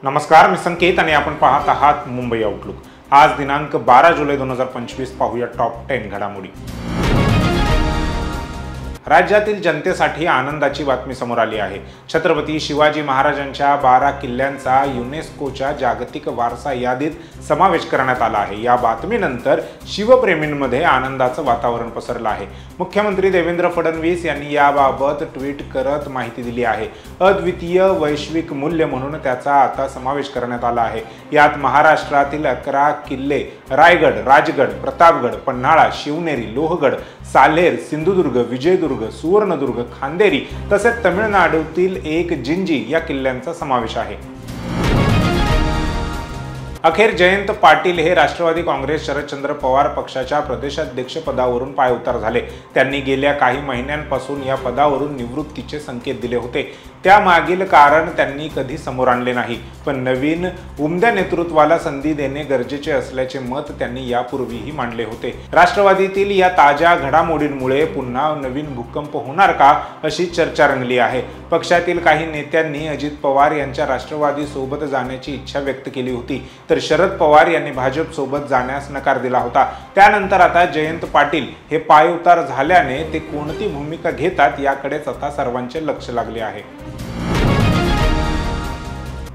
नमस्कार, मी संकेत आणि आपण पाहत आहात मुंबई आउटलुक। आज दिनांक 12 जुलै 2025 पाहूया टॉप 10 घडामोडी। राज्यातील जनतेसाठी आनंदाची बातमी समोर आली आहे। छत्रपती शिवाजी महाराजांच्या 12 किल्ल्यांचा युनेस्कोच्या जागतिक वारसा यादीत समावेश करण्यात आला आहे। या बातमीनंतर शिवप्रेमींमध्ये आनंदाचं वातावरण पसरलं आहे। मुख्यमंत्री देवेंद्र फडणवीस यांनी याबाबत ट्विट करत माहिती दिली आहे। अद्वितीय वैश्विक मूल्य म्हणून त्याचा आता समावेश करण्यात आला आहे। यात महाराष्ट्रातील 11 किल्ले रायगड, राजगड, प्रतापगड, पन्हाळा, शिवनेरी, लोहगड, सालेर, सिंधुदुर्ग, विजयदुर्ग, सुवर्णदुर्ग, खांदेरी तसेच तमिळनाडूतील एक जिंजी या किल्ल्यांचा समावेश आहे। अखेर जयंत पाटील हे राष्ट्रवादी काँग्रेस शरदचंद्र पवार पक्षाच्या प्रदेशाध्यक्ष पदावरून पायउतार झाले। त्यांनी गेल्या काही महिन्यांपासून या पदावरून निवृत्तीचे संकेत दिले होते। त्यामागील कारण त्यांनी कधी समोर आणले नाही, पण नवीन उमद्या नेतृत्वाला संधी देणे गरजेचे असल्याचे मत त्यांनी यापूर्वीही मांडले होते। राष्ट्रवादीतील या ताज्या घडामोडींमुळे पुन्हा नवीन भूकंप होणार का अशी चर्चा रंगली आहे। पक्षातील काही नेत्यांनी अजित पवार यांच्या राष्ट्रवादी सोबत जाण्याची इच्छा व्यक्त केली होती, तर शरद पवार यांनी भाजप सोबत जाण्यास नकार दिला होता। त्यानंतर आता जयंत पाटील हे पायउतार झाल्याने ते कोणती भूमिका घेतात याकडेच आता सर्वांचे लक्ष लागले आहे।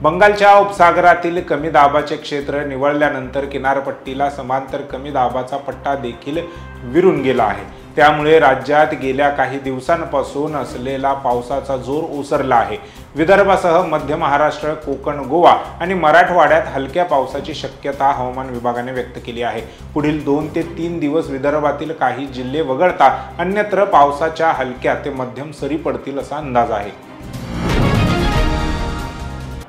बंगालच्या उपसागरातील कमी दाबाचे क्षेत्र निवळल्यानंतर किनारपट्टीला समांतर कमी दाबाचा पट्टा देखील विरून गेला आहे। त्यामुळे राज्यात गेल्या काही दिवसांपासून असलेला पावसाचा जोर ओसरला आहे। विदर्भासह मध्य महाराष्ट्र, कोकण, गोवा आणि मराठवाड्यात हलक्या पावसाची शक्यता हवामान विभागाने व्यक्त केली आहे। पुढील 2 ते 3 दिवस विदर्भातील काही जिल्हे वगळता अन्यत्र पावसाच्या हलक्या ते मध्यम सरी पडतील असा अंदाज आहे।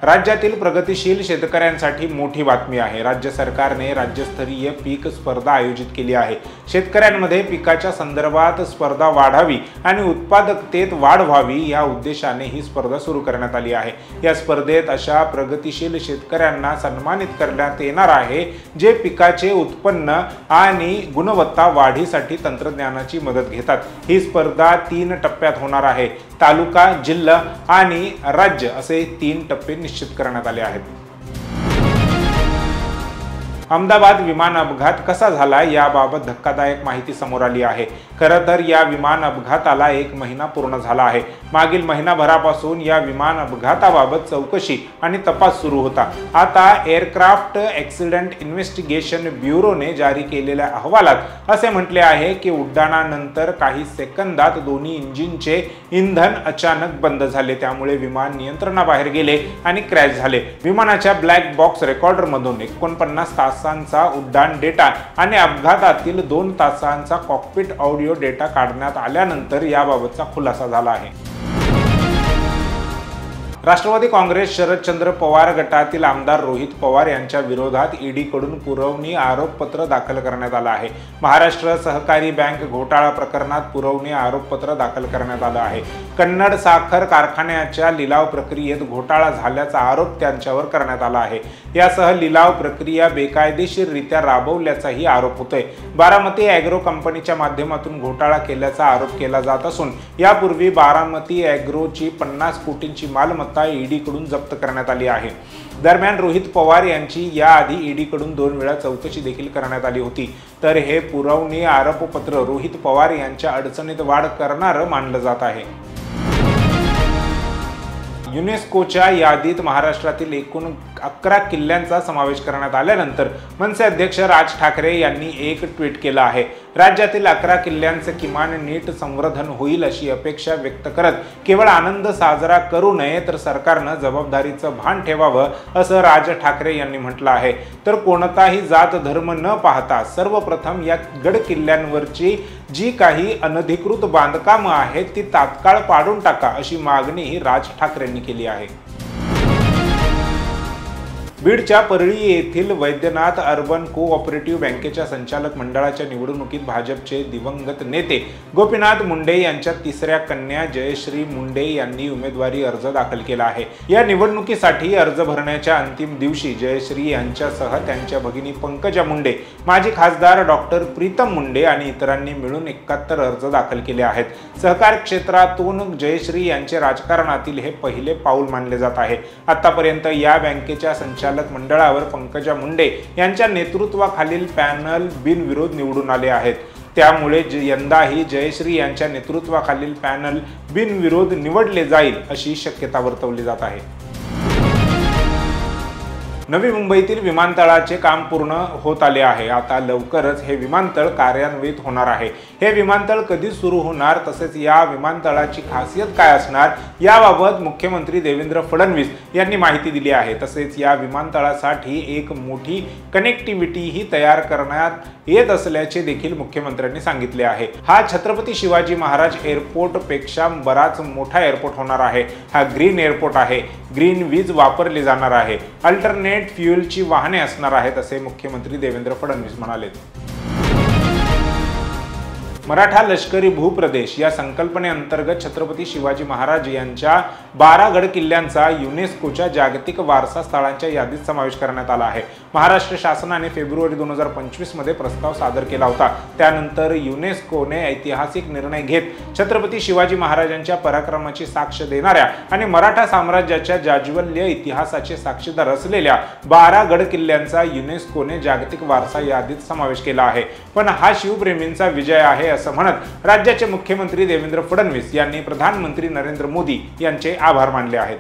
राज्यातील प्रगतिशील शेतकऱ्यांसाठी मोठी बातमी आहे। राज्य सरकारने राज्यस्तरीय पीक स्पर्धा आयोजित केली आहे। शेतकऱ्यांमध्ये पिकाच्या संदर्भात स्पर्धा वाढावी आणि उत्पादकतेत वाढ व्हावी या उद्देशाने ही स्पर्धा सुरू करण्यात आली आहे। या स्पर्धेत अशा प्रगतिशील शेतकऱ्यांना सन्मानित करण्यात येणार आहे जे पिकाचे उत्पन्न आणि गुणवत्ता वाढीसाठी तंत्रज्ञानाची मदत घेतात। ही स्पर्धा 3 टप्प्यात होणार आहे। तालुका, जिल्हा आणि राज्य असे 3 टप्पे निश्चित करण्यात आले आहेत। अहमदाबाद विमान अपघात कसा झाला याबाबत धक्कादायक माहिती समोर आली आहे। खरं तर या विमान अपघाताला 1 महिना पूर्ण झाला आहे। मागील महिनाभरापासून या विमान अपघाताबाबत चौकशी आणि तपास सुरू होता। आता एअरक्राफ्ट ॲक्सिडेंट इन्व्हेस्टिगेशन ब्युरोने जारी केलेल्या अहवालात असे म्हटले आहे की उड्डाणानंतर काही सेकंदात दोन्ही इंजिनचे इंधन अचानक बंद झाले। त्यामुळे विमान नियंत्रणाबाहेर गेले आणि क्रॅश झाले। विमानाच्या ब्लॅक बॉक्स रेकॉर्डरमधून 49 तासांचा उड्डाण डेटा आणि अपघातातील 2 तासांचा कॉकपिट ऑडिओ डेटा काढण्यात आल्यानंतर याबाबतचा खुलासा झाला आहे। राष्ट्रवादी काँग्रेस शरदचंद्र पवार गटातील आमदार रोहित पवार यांच्या विरोधात ईडीकडून पुरवणी आरोपपत्र दाखल करण्यात आलं आहे। महाराष्ट्र सहकारी बँक घोटाळा प्रकरणात पुरवणी आरोपपत्र दाखल करण्यात आलं आहे। कन्नड साखर कारखान्याच्या लिलाव प्रक्रियेत घोटाळा झाल्याचा आरोप त्यांच्यावर करण्यात आला आहे। यासह लिलाव प्रक्रिया बेकायदेशीररित्या राबवल्याचाही आरोप होतोय। बारामती ॲग्रो कंपनीच्या माध्यमातून घोटाळा केल्याचा आरोप केला जात असून यापूर्वी बारामती ॲग्रोची 50 कोटींची मालमत्ता ईडीकडून जप्त करण्यात आली आहे। दरम्यान रोहित पवार यांची याआधी ईडीकडून 2 वेळा चौकशी देखील करण्यात आली होती। तर हे पुरवणी आरोपपत्र रोहित पवार यांच्या अडचणीत वाढ करणारं मानलं जात आहे। युनेस्कोच्या यादीत महाराष्ट्रातील एकूण 11 किल्ल्यांचा समावेश करण्यात आल्यानंतर मनसे अध्यक्ष राज ठाकरे यांनी एक ट्विट केलं आहे। राज्यातील 11 किल्ल्यांचे किमान नीट संवर्धन होईल अशी अपेक्षा व्यक्त करत केवळ आनंद साजरा करू नये तर सरकारनं जबाबदारीचं भान ठेवावं असं राज ठाकरे यांनी म्हटलं आहे। तर कोणताही जात धर्म न पाहता सर्वप्रथम या गड किल्ल्यांवरची जी काही अनधिकृत बांधकामं आहेत ती तात्काळ पाडून टाका अशी मागणीही राज ठाकरेंनी केली आहे। बीडच्या परळी येथील वैद्यनाथ अर्बन कोऑपरेटिव्ह बँकेच्या संचालक मंडळाच्या निवडणुकीत भाजपचे दिवंगत नेते गोपीनाथ मुंडे यांच्या तिसऱ्या कन्या जयश्री मुंडे यांनी उमेदवारी अर्ज दाखल केला आहे। या निवडणुकीसाठी अर्ज भरण्याच्या अंतिम दिवशी जयश्री यांच्यासह त्यांच्या भगिनी पंकजा मुंडे, माजी खासदार डॉक्टर प्रीतम मुंडे आणि इतरांनी मिळून 71 अर्ज दाखल केले आहेत। सहकार क्षेत्रातून जयश्री यांचे राजकारणातील हे पहिले पाऊल मानले जात आहे। आतापर्यंत या बँकेच्या संचालक मंडळावर पंकजा मुंडे यांच्या नेतृत्वाखालील पॅनल बिनविरोध निवडून आले आहेत। त्यामुळे यंदाही जयश्री यांच्या नेतृत्वाखालील पॅनल बिनविरोध निवडले जाईल अशी शक्यता वर्तवली जात आहे। नवी मुंबईतील विमानतळाचे काम पूर्ण होत आले आहे। आता लवकरच हे विमानतळ कार्यान्वित होणार आहे। हे विमानतळ कधी सुरू होणार, तसेच या विमानतळाची खासियत काय असणार याबाबत मुख्यमंत्री देवेंद्र फडणवीस यांनी माहिती दिली आहे। तसेच या विमानतळासाठी एक मोठी कनेक्टिव्हिटीही तयार करण्यात येत असल्याचे देखील मुख्यमंत्र्यांनी सांगितले आहे। हा छत्रपती शिवाजी महाराज एअरपोर्ट पेक्षा बराच मोठा एअरपोर्ट होणार आहे। हा ग्रीन एअरपोर्ट आहे। ग्रीन वीज वापरली जाणार आहे। अल्टरनेट फ्युएलची वाहने असणार आहेत असे मुख्यमंत्री देवेंद्र फडणवीस म्हणाले। मराठा लष्करी भूप्रदेश या संकल्पनेअंतर्गत छत्रपती शिवाजी महाराज यांच्या 12 गड किल्ल्यांचा युनेस्कोच्या जागतिक वारसा स्थळांच्या यादीत समावेश करण्यात आला आहे। महाराष्ट्र शासनाने फेब्रुवारी 2025 मध्ये प्रस्ताव सादर केला होता। त्यानंतर युनेस्कोने ऐतिहासिक निर्णय घेत छत्रपती शिवाजी महाराजांच्या पराक्रमाची साक्ष देणाऱ्या आणि मराठा साम्राज्याच्या जाज्वल्य इतिहासाचे साक्षीदार असलेल्या 12 गड किल्ल्यांचा युनेस्कोने जागतिक वारसा यादीत समावेश केला आहे। पण हा शिवप्रेमींचा विजय आहे असं म्हणत राज्याचे मुख्यमंत्री देवेंद्र फडणवीस यांनी प्रधानमंत्री नरेंद्र मोदी यांचे आभार मानले आहेत।